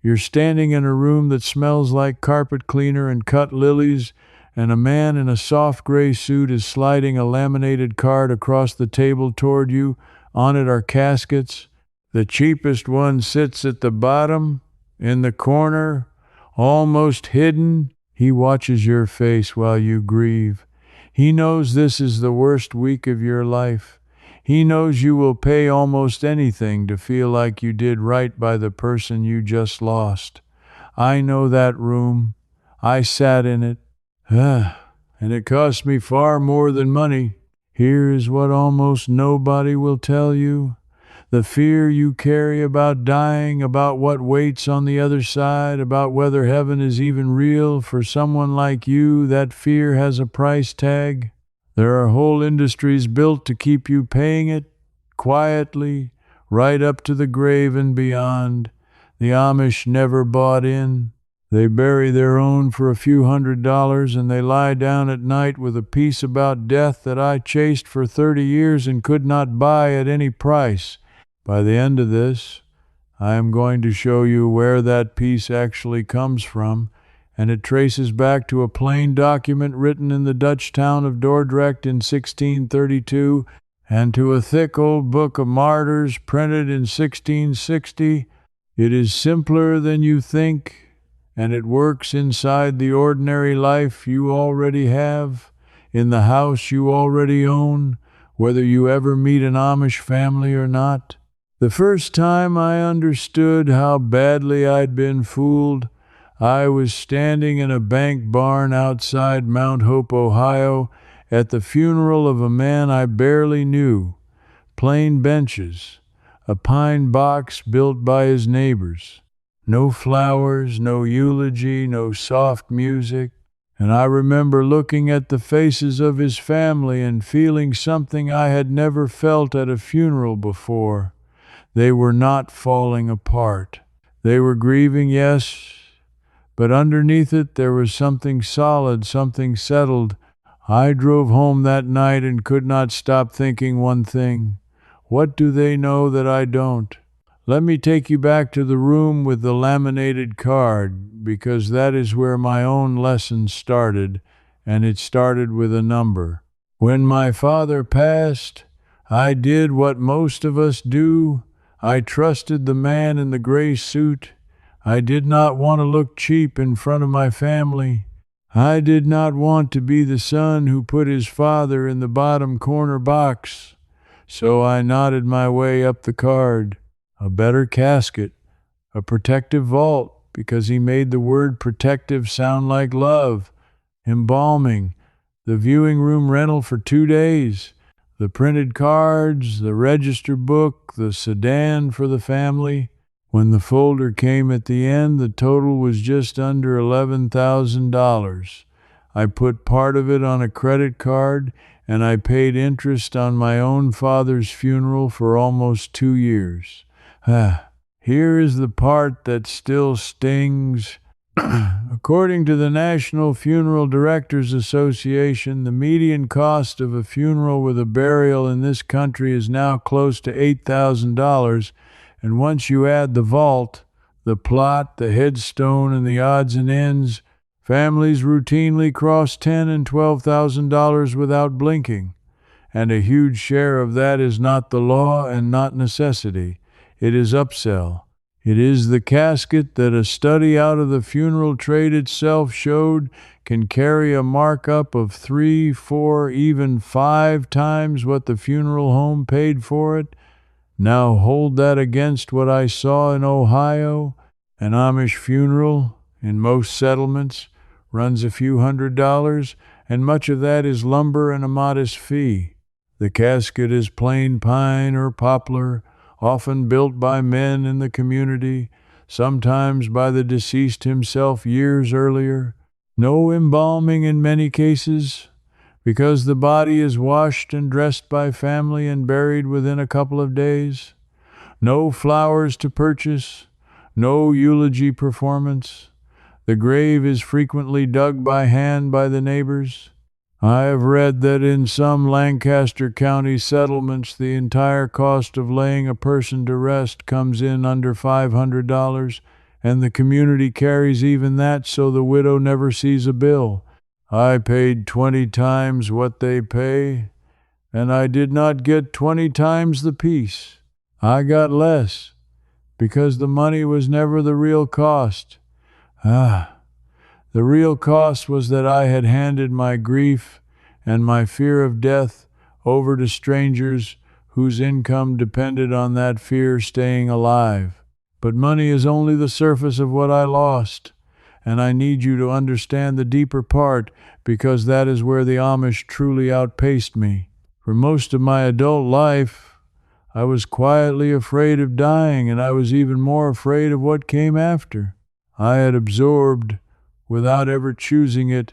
You're standing in a room that smells like carpet cleaner and cut lilies, and a man in a soft gray suit is sliding a laminated card across the table toward you. On it are caskets. The cheapest one sits at the bottom, in the corner, almost hidden. He watches your face while you grieve. He knows this is the worst week of your life. He knows you will pay almost anything to feel like you did right by the person you just lost. I know that room. I sat in it. And it cost me far more than money. Here is what almost nobody will tell you. The fear you carry about dying, about what waits on the other side, about whether heaven is even real for someone like you, that fear has a price tag. There are whole industries built to keep you paying it, quietly, right up to the grave and beyond. The Amish never bought in. They bury their own for a few $100s, and they lie down at night with a peace about death that I chased for 30 years and could not buy at any price. By the end of this, I am going to show you where that peace actually comes from, and it traces back to a plain document written in the Dutch town of Dordrecht in 1632, and to a thick old book of martyrs printed in 1660. It is simpler than you think, and it works inside the ordinary life you already have, in the house you already own, whether you ever meet an Amish family or not. The first time I understood how badly I'd been fooled, I was standing in a bank barn outside Mount Hope, Ohio, at the funeral of a man I barely knew. Plain benches, a pine box built by his neighbors. No flowers, no eulogy, no soft music. And I remember looking at the faces of his family and feeling something I had never felt at a funeral before. They were not falling apart. They were grieving, yes, but underneath it there was something solid, something settled. I drove home that night and could not stop thinking one thing. What do they know that I don't? Let me take you back to the room with the laminated card, because that is where my own lesson started, and it started with a number. When my father passed, I did what most of us do. I trusted the man in the gray suit. I did not want to look cheap in front of my family. I did not want to be the son who put his father in the bottom corner box. So I nodded my way up the card. A better casket, a protective vault, because he made the word protective sound like love. Embalming, the viewing room rental for 2 days. The printed cards, the register book, the sedan for the family. When the folder came at the end, the total was just under $11,000. I put part of it on a credit card, and I paid interest on my own father's funeral for almost 2 years. Here is the part that still stings. According to the National Funeral Directors Association, the median cost of a funeral with a burial in this country is now close to $8,000, and once you add the vault, the plot, the headstone, and the odds and ends, families routinely cross $10,000 and $12,000 without blinking, and a huge share of that is not the law and not necessity. It is upsell. It is the casket that a study out of the funeral trade itself showed can carry a markup of 3, 4, even 5 times what the funeral home paid for it. Now hold that against what I saw in Ohio. An Amish funeral, in most settlements, runs a few $100s, and much of that is lumber and a modest fee. The casket is plain pine or poplar, often built by men in the community, sometimes by the deceased himself years earlier. No embalming in many cases, because the body is washed and dressed by family and buried within a couple of days. No flowers to purchase, no eulogy performance. The grave is frequently dug by hand by the neighbors. I have read that in some Lancaster County settlements the entire cost of laying a person to rest comes in under $500, and the community carries even that so the widow never sees a bill. I paid 20 times what they pay, and I did not get 20 times the piece. I got less, because the money was never the real cost. The real cost was that I had handed my grief and my fear of death over to strangers whose income depended on that fear staying alive. But money is only the surface of what I lost, and I need you to understand the deeper part, because that is where the Amish truly outpaced me. For most of my adult life, I was quietly afraid of dying, and I was even more afraid of what came after. I had absorbed, without ever choosing it,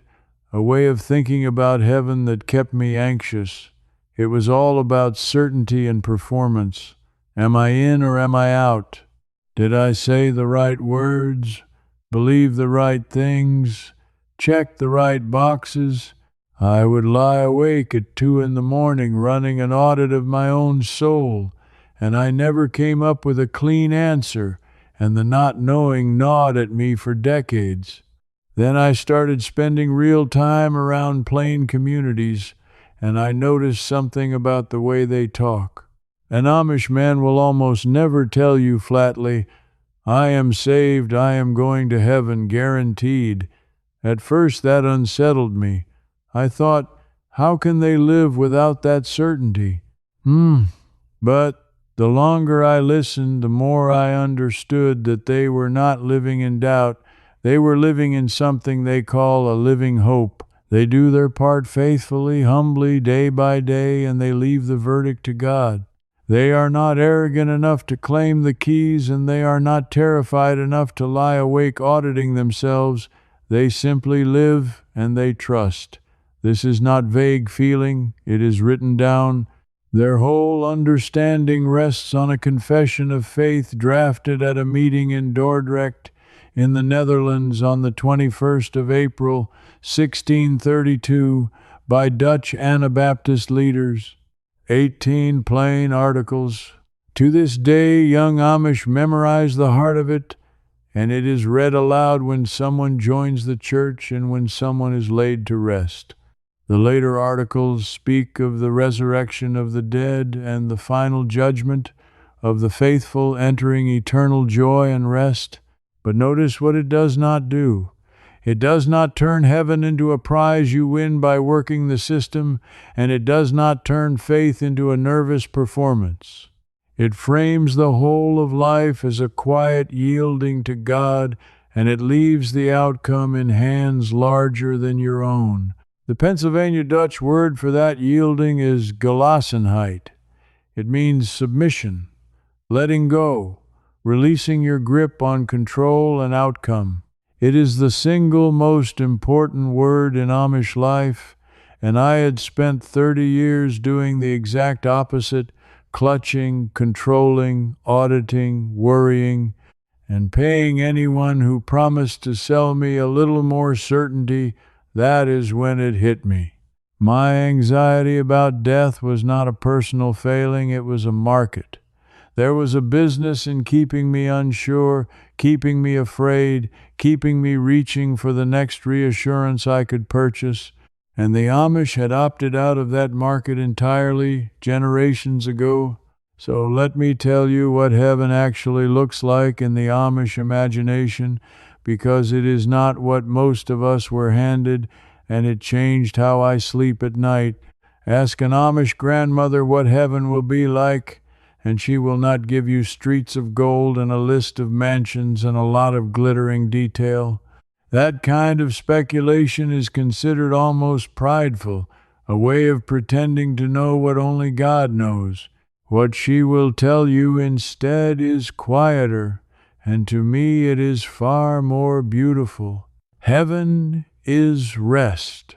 a way of thinking about heaven that kept me anxious. It was all about certainty and performance. Am I in or am I out? Did I say the right words? Believe the right things? Check the right boxes? I would lie awake at 2 in the morning running an audit of my own soul, and I never came up with a clean answer, and the not knowing gnawed at me for decades. Then I started spending real time around plain communities, and I noticed something about the way they talk. An Amish man will almost never tell you flatly, I am saved, I am going to heaven, guaranteed. At first that unsettled me. I thought, how can they live without that certainty? But the longer I listened, the more I understood that they were not living in doubt. They were living in something they call a living hope. They do their part faithfully, humbly, day by day, and they leave the verdict to God. They are not arrogant enough to claim the keys, and they are not terrified enough to lie awake auditing themselves. They simply live and they trust. This is not vague feeling, it is written down. Their whole understanding rests on a confession of faith drafted at a meeting in Dordrecht, in the Netherlands, on the 21st of April, 1632, by Dutch Anabaptist leaders. 18 plain articles. To this day, young Amish memorize the heart of it, and it is read aloud when someone joins the church and when someone is laid to rest. The later articles speak of the resurrection of the dead and the final judgment, of the faithful entering eternal joy and rest. But notice what it does not do. It does not turn heaven into a prize you win by working the system, and it does not turn faith into a nervous performance. It frames the whole of life as a quiet yielding to God, and it leaves the outcome in hands larger than your own. The Pennsylvania Dutch word for that yielding is Gelassenheit. It means submission, letting go, releasing your grip on control and outcome. It is the single most important word in Amish life, and I had spent 30 years doing the exact opposite, clutching, controlling, auditing, worrying, and paying anyone who promised to sell me a little more certainty. That is when it hit me. My anxiety about death was not a personal failing, it was a market. There was a business in keeping me unsure, keeping me afraid, keeping me reaching for the next reassurance I could purchase, and the Amish had opted out of that market entirely generations ago. So let me tell you what heaven actually looks like in the Amish imagination, because it is not what most of us were handed, and it changed how I sleep at night. Ask an Amish grandmother what heaven will be like, and she will not give you streets of gold and a list of mansions and a lot of glittering detail. That kind of speculation is considered almost prideful, a way of pretending to know what only God knows. What she will tell you instead is quieter, and to me it is far more beautiful. Heaven is rest.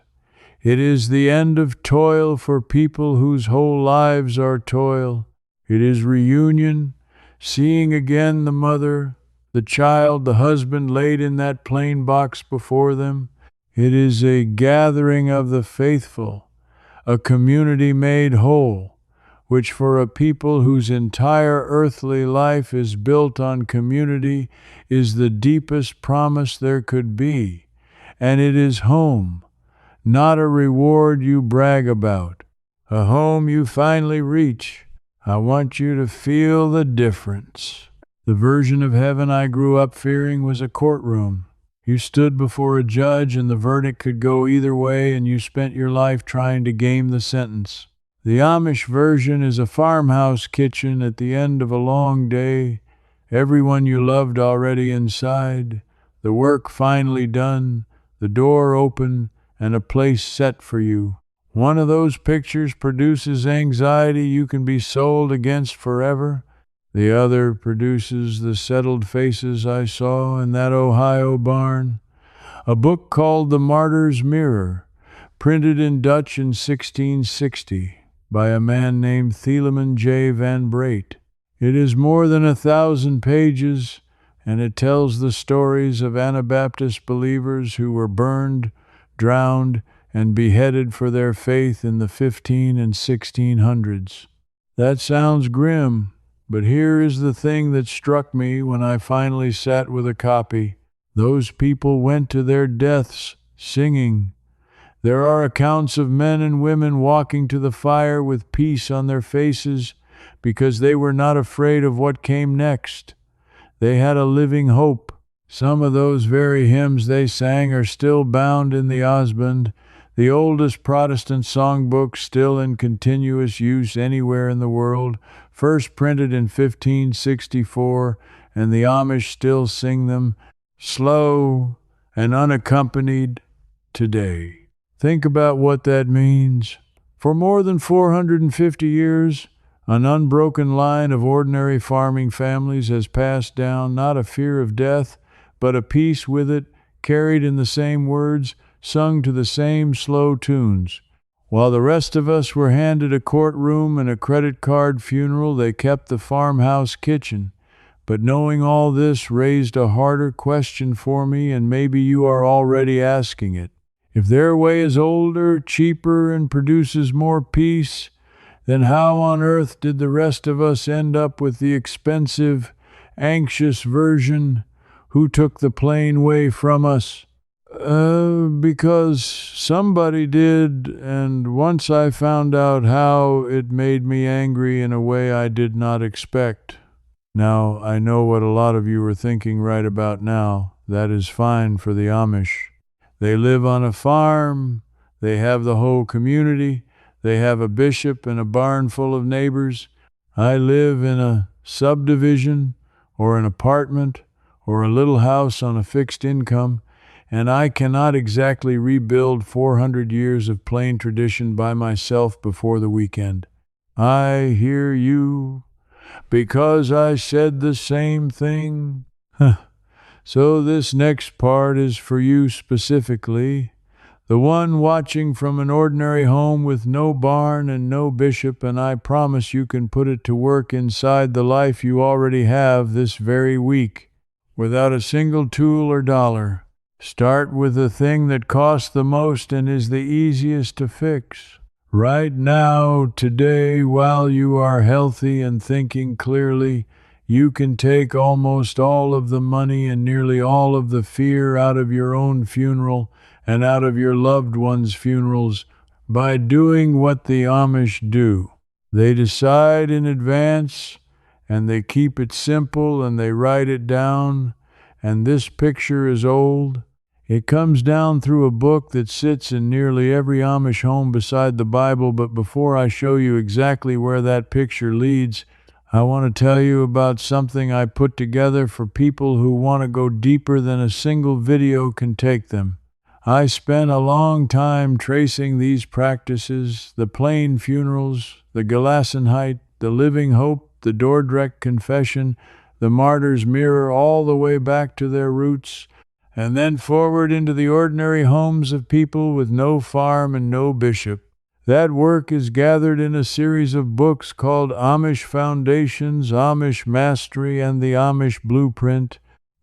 It is the end of toil for people whose whole lives are toil. It is reunion, seeing again the mother, the child, the husband laid in that plain box before them. It is a gathering of the faithful, a community made whole, which for a people whose entire earthly life is built on community is the deepest promise there could be. And it is home, not a reward you brag about, a home you finally reach. I want you to feel the difference. The version of heaven I grew up fearing was a courtroom. You stood before a judge and the verdict could go either way, and you spent your life trying to game the sentence. The Amish version is a farmhouse kitchen at the end of a long day, everyone you loved already inside, the work finally done, the door open, and a place set for you. One of those pictures produces anxiety you can be sold against forever. The other produces the settled faces I saw in that Ohio barn. A book called The Martyrs' Mirror, printed in Dutch in 1660 by a man named Thieleman J. van Breet. It is more than 1,000 pages, and it tells the stories of Anabaptist believers who were burned, drowned, and beheaded for their faith in the 15 and 1600s. That sounds grim, but here is the thing that struck me when I finally sat with a copy. Those people went to their deaths singing. There are accounts of men and women walking to the fire with peace on their faces because they were not afraid of what came next. They had a living hope. Some of those very hymns they sang are still bound in the Osband, the oldest Protestant songbook still in continuous use anywhere in the world, first printed in 1564, and the Amish still sing them, slow and unaccompanied, today. Think about what that means. For more than 450 years, an unbroken line of ordinary farming families has passed down not a fear of death, but a peace with it, carried in the same words, sung to the same slow tunes. While the rest of us were handed a courtroom and a credit card funeral, they kept the farmhouse kitchen. But knowing all this raised a harder question for me, and maybe you are already asking it. If their way is older, cheaper, and produces more peace, then how on earth did the rest of us end up with the expensive, anxious version? Who took the plain way from us? Because somebody did, and once I found out how, it made me angry in a way I did not expect. Now, I know what a lot of you are thinking right about now. That is fine for the Amish. They live on a farm, they have the whole community, they have a bishop and a barn full of neighbors. I live in a subdivision, or an apartment, or a little house on a fixed income, and I cannot exactly rebuild 400 years of plain tradition by myself before the weekend. I hear you, because I said the same thing. So this next part is for you specifically, the one watching from an ordinary home with no barn and no bishop, and I promise you can put it to work inside the life you already have this very week, without a single tool or dollar. Start with the thing that costs the most and is the easiest to fix. Right now, today, while you are healthy and thinking clearly, you can take almost all of the money and nearly all of the fear out of your own funeral and out of your loved ones' funerals by doing what the Amish do. They decide in advance, and they keep it simple, and they write it down, and this picture is old. It comes down through a book that sits in nearly every Amish home beside the Bible, but before I show you exactly where that picture leads, I want to tell you about something I put together for people who want to go deeper than a single video can take them. I spent a long time tracing these practices, the plain funerals, the Gelassenheit, the living hope, the Dordrecht confession, the martyrs' mirror, all the way back to their roots, and then forward into the ordinary homes of people with no farm and no bishop. That work is gathered in a series of books called Amish Foundations, Amish Mastery, and the Amish Blueprint.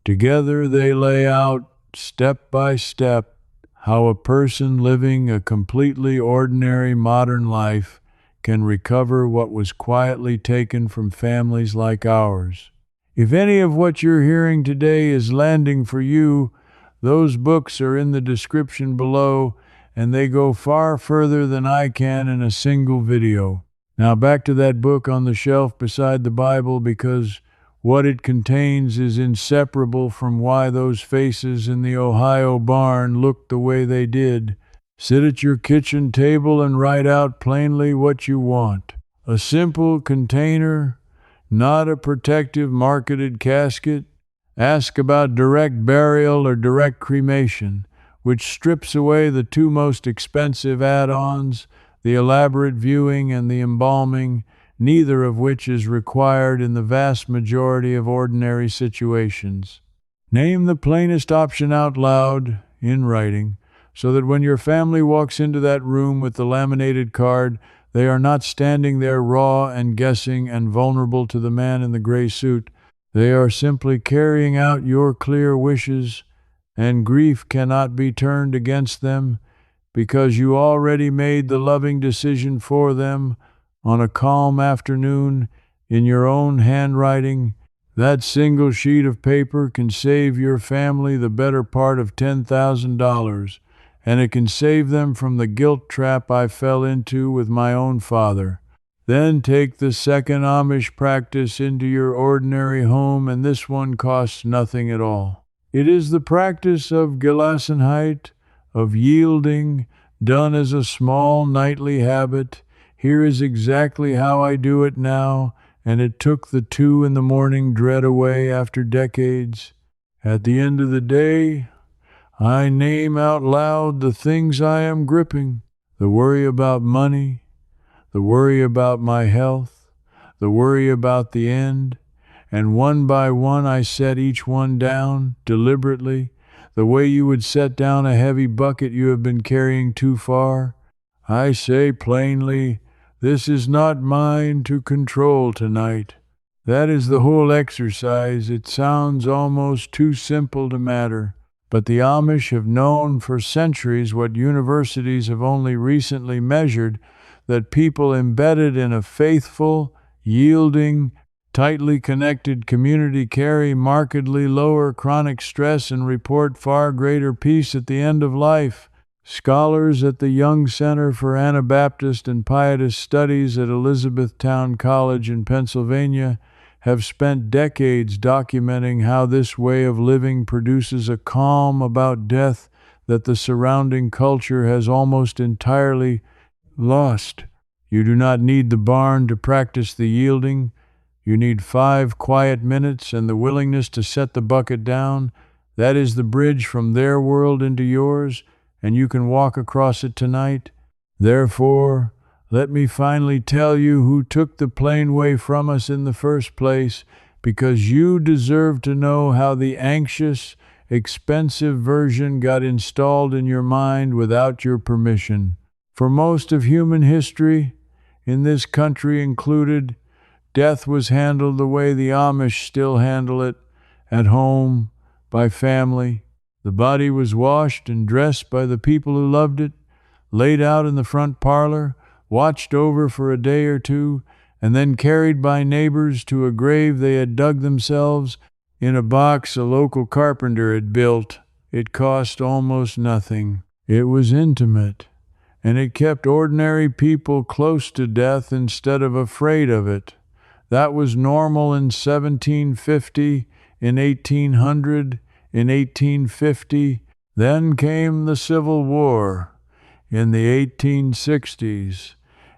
Together they lay out, step by step, how a person living a completely ordinary modern life can recover what was quietly taken from families like ours. If any of what you're hearing today is landing for you, those books are in the description below, and they go far further than I can in a single video. Now back to that book on the shelf beside the Bible, because what it contains is inseparable from why those faces in the Ohio barn looked the way they did. Sit at your kitchen table and write out plainly what you want. A simple container, not a protective marketed casket. Ask about direct burial or direct cremation, which strips away the two most expensive add-ons, the elaborate viewing and the embalming, neither of which is required in the vast majority of ordinary situations. Name the plainest option out loud, in writing, so that when your family walks into that room with the laminated card, they are not standing there raw and guessing and vulnerable to the man in the gray suit. They are simply carrying out your clear wishes, and grief cannot be turned against them because you already made the loving decision for them on a calm afternoon in your own handwriting. That single sheet of paper can save your family the better part of $10,000, and it can save them from the guilt trap I fell into with my own father. Then take the second Amish practice into your ordinary home, and this one costs nothing at all. It is the practice of Gelassenheit, of yielding, done as a small nightly habit. Here is exactly how I do it now, and it took the 2 a.m. dread away after decades. At the end of the day, I name out loud the things I am gripping: the worry about money, the worry about my health, the worry about the end, and one by one I set each one down, deliberately, the way you would set down a heavy bucket you have been carrying too far. I say plainly, this is not mine to control tonight. That is the whole exercise. It sounds almost too simple to matter. But the Amish have known for centuries what universities have only recently measured, that people embedded in a faithful, yielding, tightly connected community carry markedly lower chronic stress and report far greater peace at the end of life. Scholars at the Young Center for Anabaptist and Pietist Studies at Elizabethtown College in Pennsylvania have spent decades documenting how this way of living produces a calm about death that the surrounding culture has almost entirely lost. You do not need the barn to practice the yielding. You need 5 quiet minutes and the willingness to set the bucket down. That is the bridge from their world into yours, and you can walk across it tonight. Therefore, let me finally tell you who took the plain way from us in the first place, because you deserve to know how the anxious, expensive version got installed in your mind without your permission. For most of human history, in this country included, death was handled the way the Amish still handle it, at home, by family. The body was washed and dressed by the people who loved it, laid out in the front parlor, watched over for a day or two, and then carried by neighbors to a grave they had dug themselves in a box a local carpenter had built. It cost almost nothing. It was intimate, and it kept ordinary people close to death instead of afraid of it. That was normal in 1750, in 1800, in 1850. Then came the Civil War in the 1860s,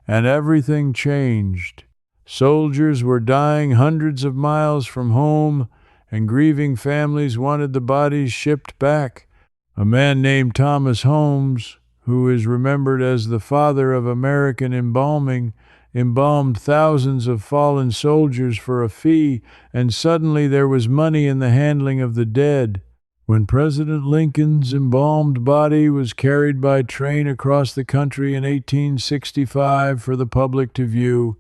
and everything changed. Soldiers were dying hundreds of miles from home, and grieving families wanted the bodies shipped back. A man named Thomas Holmes, who is remembered as the father of American embalming, embalmed thousands of fallen soldiers for a fee, and suddenly there was money in the handling of the dead. When President Lincoln's embalmed body was carried by train across the country in 1865 for the public to view,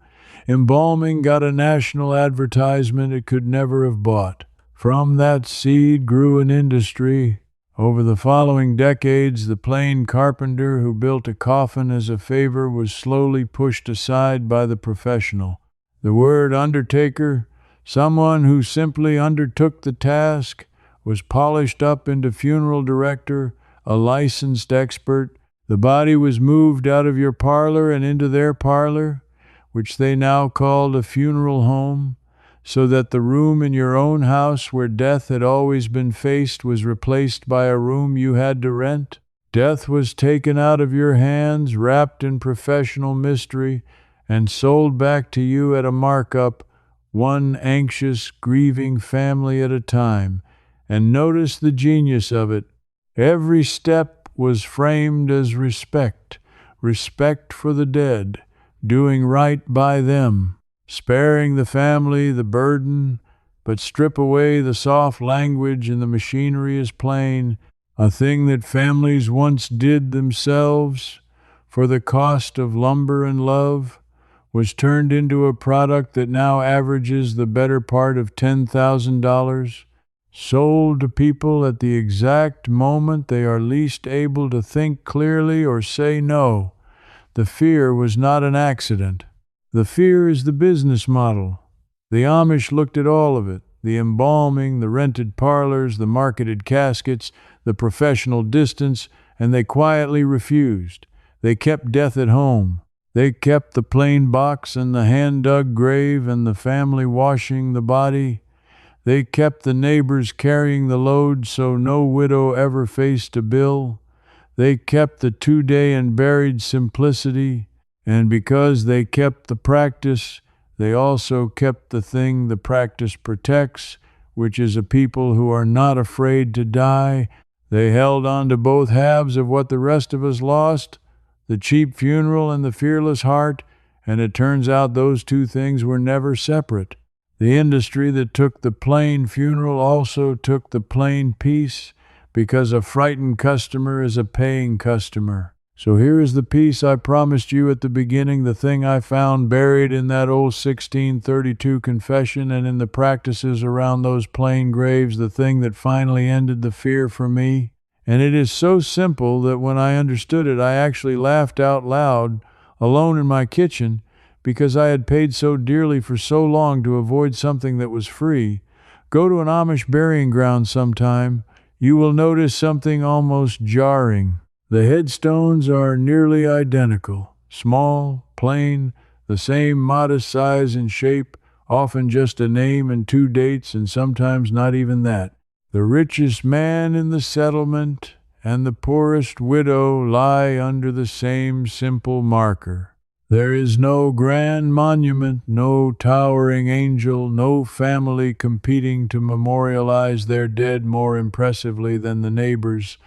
embalming got a national advertisement it could never have bought. From that seed grew an industry, Over the following decades, the plain carpenter who built a coffin as a favor was slowly pushed aside by the professional. The word undertaker, someone who simply undertook the task, was polished up into funeral director, a licensed expert. The body was moved out of your parlor and into their parlor, which they now called a funeral home, so that the room in your own house where death had always been faced was replaced by a room you had to rent. Death was taken out of your hands, wrapped in professional mystery, and sold back to you at a markup, one anxious, grieving family at a time. And notice the genius of it. Every step was framed as respect, respect for the dead, doing right by them, sparing the family the burden, but strip away the soft language and the machinery is plain, a thing that families once did themselves for the cost of lumber and love, was turned into a product that now averages the better part of $10,000, sold to people at the exact moment they are least able to think clearly or say no. The fear was not an accident. The fear is the business model. The Amish looked at all of it, the embalming, the rented parlors, the marketed caskets, the professional distance, and they quietly refused. They kept death at home. They kept the plain box and the hand-dug grave and the family washing the body. They kept the neighbors carrying the load so no widow ever faced a bill. They kept the 2-day and buried simplicity, and because they kept the practice, they also kept the thing the practice protects, which is a people who are not afraid to die. They held on to both halves of what the rest of us lost, the cheap funeral and the fearless heart, and it turns out those two things were never separate. The industry that took the plain funeral also took the plain peace, because a frightened customer is a paying customer. So here is the piece I promised you at the beginning, the thing I found buried in that old 1632 confession and in the practices around those plain graves, the thing that finally ended the fear for me. And it is so simple that when I understood it, I actually laughed out loud, alone in my kitchen, because I had paid so dearly for so long to avoid something that was free. Go to an Amish burying ground sometime. You will notice something almost jarring. The headstones are nearly identical, small, plain, the same modest size and shape, often just a name and 2 dates, and sometimes not even that. The richest man in the settlement and the poorest widow lie under the same simple marker. There is no grand monument, no towering angel, no family competing to memorialize their dead more impressively than the neighbors,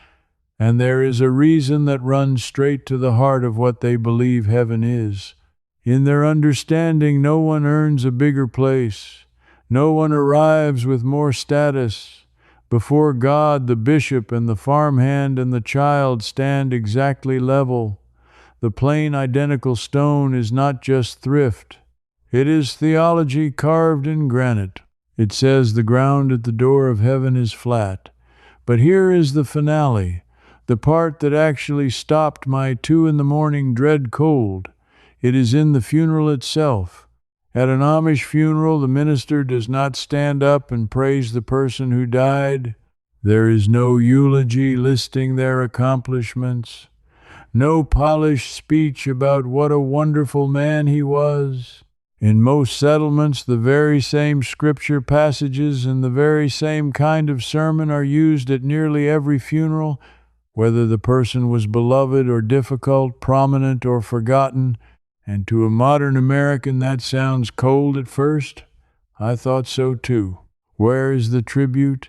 and there is a reason that runs straight to the heart of what they believe heaven is. In their understanding, no one earns a bigger place. No one arrives with more status. Before God, the bishop and the farmhand and the child stand exactly level. The plain identical stone is not just thrift. It is theology carved in granite. It says the ground at the door of heaven is flat. But here is the finale, the part that actually stopped my 2 a.m. dread cold. It is in the funeral itself. At an Amish funeral, the minister does not stand up and praise the person who died. There is no eulogy listing their accomplishments. No polished speech about what a wonderful man he was. In most settlements, the very same scripture passages and the very same kind of sermon are used at nearly every funeral, whether the person was beloved or difficult, prominent or forgotten. And to a modern American, that sounds cold at first. I thought so too. Where is the tribute?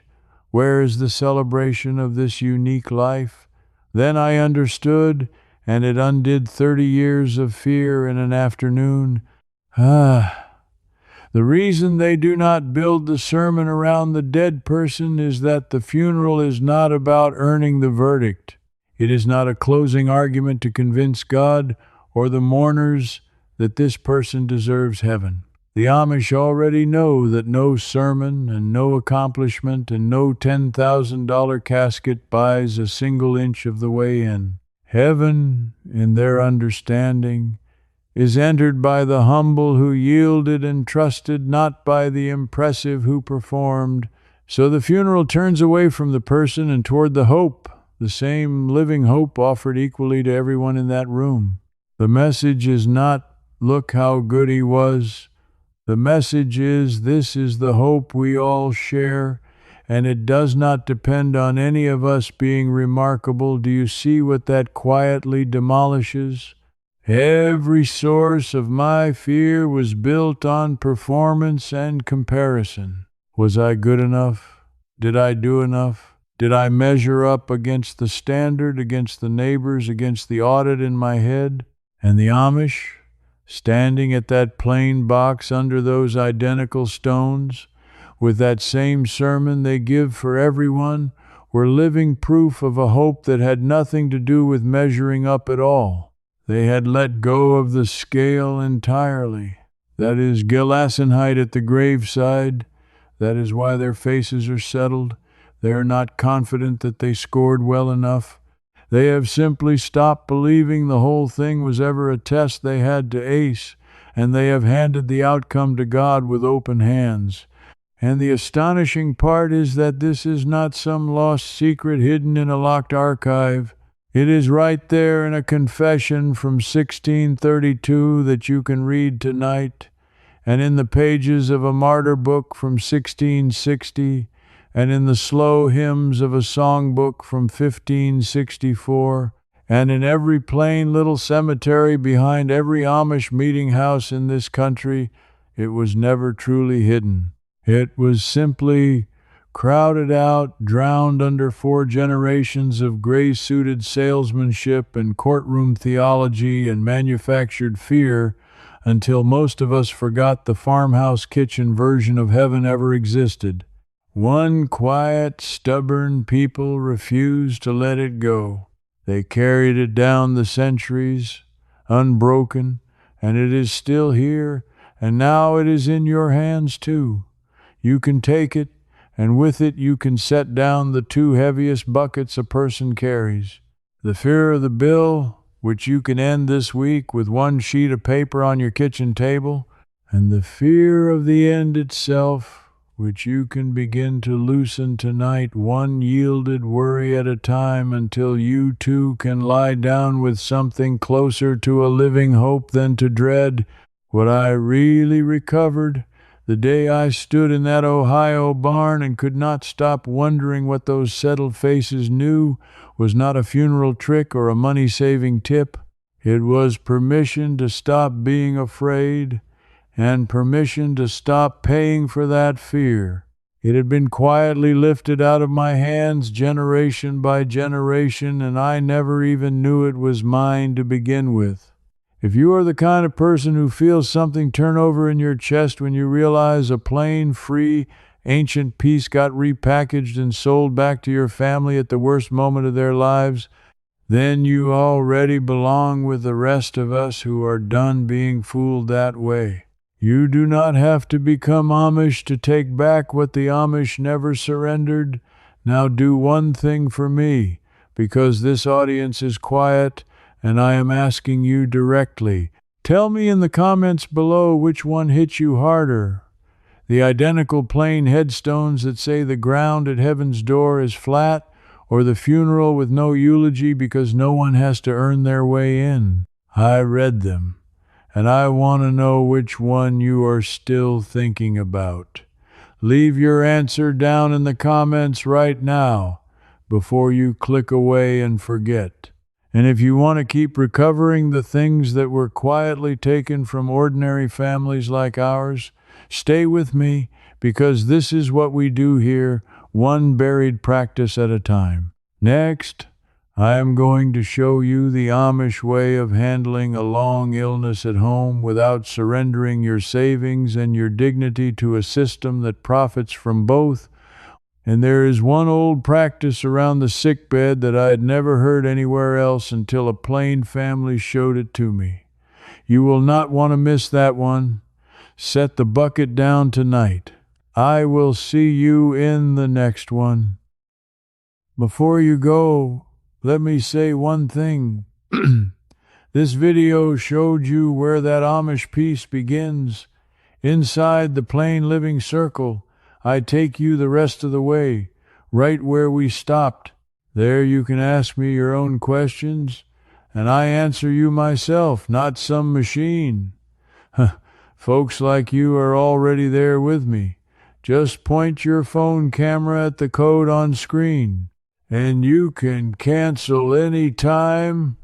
Where is the celebration of this unique life? Then I understood, and it undid 30 years of fear in an afternoon. The reason they do not build the sermon around the dead person is that the funeral is not about earning the verdict. It is not a closing argument to convince God or the mourners that this person deserves heaven. The Amish already know that no sermon and no accomplishment and no $10,000 casket buys a single inch of the way in. Heaven, in their understanding, is entered by the humble who yielded and trusted, not by the impressive who performed. So the funeral turns away from the person and toward the hope, the same living hope offered equally to everyone in that room. The message is not, "Look how good he was." The message is, "This is the hope we all share, and it does not depend on any of us being remarkable." Do you see what that quietly demolishes? Every source of my fear was built on performance and comparison. Was I good enough? Did I do enough? Did I measure up against the standard, against the neighbors, against the audit in my head? And the Amish, standing at that plain box under those identical stones, with that same sermon they give for everyone, were living proof of a hope that had nothing to do with measuring up at all. They had let go of the scale entirely. That is Gelassenheit at the graveside. That is why their faces are settled. They are not confident that they scored well enough. They have simply stopped believing the whole thing was ever a test they had to ace, and they have handed the outcome to God with open hands. And the astonishing part is that this is not some lost secret hidden in a locked archive. It is right there in a confession from 1632 that you can read tonight, and in the pages of a martyr book from 1660, and in the slow hymns of a songbook from 1564, and in every plain little cemetery behind every Amish meeting house in this country. It was never truly hidden. It was simply crowded out, drowned under 4 generations of gray-suited salesmanship and courtroom theology and manufactured fear, until most of us forgot the farmhouse kitchen version of heaven ever existed. One quiet, stubborn people refused to let it go. They carried it down the centuries, unbroken, and it is still here, and now it is in your hands too. You can take it, and with it you can set down the 2 heaviest buckets a person carries. The fear of the bill, which you can end this week with 1 sheet of paper on your kitchen table, and the fear of the end itself, which you can begin to loosen tonight, 1 yielded worry at a time, until you too can lie down with something closer to a living hope than to dread. What I really recovered the day I stood in that Ohio barn and could not stop wondering what those settled faces knew was not a funeral trick or a money-saving tip. It was permission to stop being afraid, and permission to stop paying for that fear. It had been quietly lifted out of my hands generation by generation, and I never even knew it was mine to begin with. If you are the kind of person who feels something turn over in your chest when you realize a plain, free, ancient piece got repackaged and sold back to your family at the worst moment of their lives, then you already belong with the rest of us who are done being fooled that way. You do not have to become Amish to take back what the Amish never surrendered. Now do one thing for me, because this audience is quiet, and I am asking you directly. Tell me in the comments below which one hit you harder. The identical plain headstones that say the ground at heaven's door is flat, or the funeral with no eulogy because no one has to earn their way in. I read them, and I want to know which one you are still thinking about. Leave your answer down in the comments right now, before you click away and forget. And if you want to keep recovering the things that were quietly taken from ordinary families like ours, stay with me, because this is what we do here, one buried practice at a time. Next, I am going to show you the Amish way of handling a long illness at home without surrendering your savings and your dignity to a system that profits from both. And there is one old practice around the sickbed that I had never heard anywhere else until a plain family showed it to me. You will not want to miss that one. Set the bucket down tonight. I will see you in the next one. Before you go, let me say one thing. This video showed you where that Amish peace begins. Inside the plain living circle, I take you the rest of the way, right where we stopped. There you can ask me your own questions, and I answer you myself, not some machine. Folks like you are already there with me. Just point your phone camera at the code on screen, and you can cancel any time